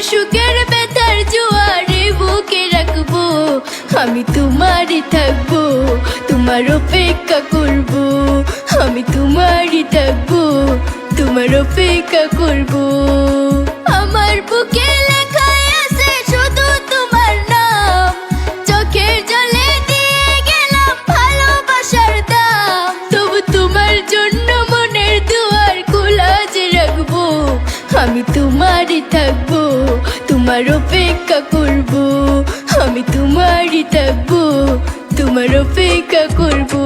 সুখের ব্যথার জোয়ারে বুকে রাখবো, আমি তোমারই থাকবো, তোমার অপেক্ষা করবো। আমি তোমারই থাকবো, তোমার অপেক্ষা করবো। আমার বুকে লেখাই আছে শুধু তোমার নাম, চোখের জলে দিয়ে গেলাম ভালোবাসার দাম। তবু তোমার জন্য মনের দুয়ার খোলা যে রাখবো, আমি তোমারই থাকবো, তোমার অপেক্ষা করবো। আমি তোমারই থাকবো, তোমার অপেক্ষা করবো।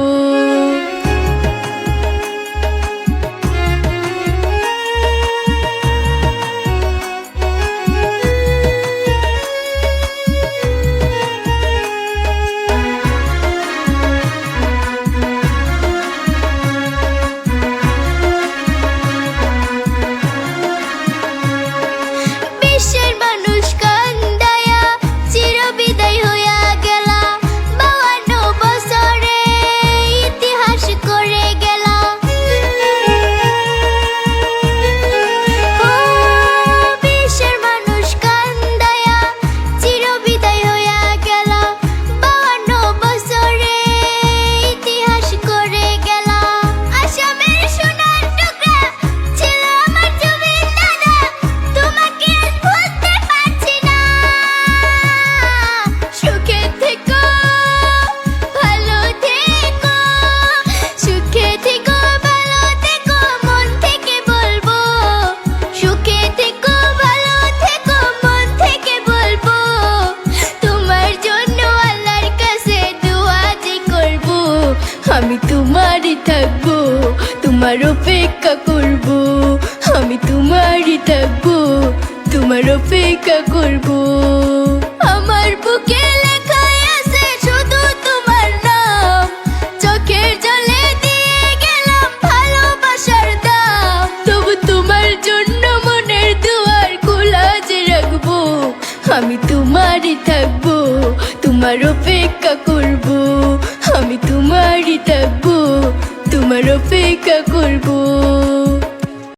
বিশ্বের মানুষ কান্দায়া চিরবিদায় হইয়া গেলা, 52 বছরে ইতিহাস করে গেলা। বিশ্বের মানুষ কান্দায়া চিরবিদায় হইয়া গেলা, 52 বছরে ইতিহাস করে গেলা। আসামের সোনার টুকরা ছিল আমার জমির দাদা, তোমাকে আজ ভুলতে পারছি না। সুখে থেকো, ভালো থেকো, সুখে থেকো, ভালো থেকো, মন থেকে বলবো। সুখে থেকো, ভালো থেকো, মন থেকে বলবো। তোমার জন্য আল্লাহর কাছে দোয়া যে করবো, আমি তোমারই থাকবো, তোমার অপেক্ষা করবো। আমি তোমারই থাকবো, তোমার অপেক্ষা করবো। আমার বুকে লেখাই আছে শুধু তোমার নাম, চোখের জলে দিয়ে গেলাম ভালোবাসার দাম। তবু তোমার জন্য মনের দুয়ার খোলা যে রাখবো, আমি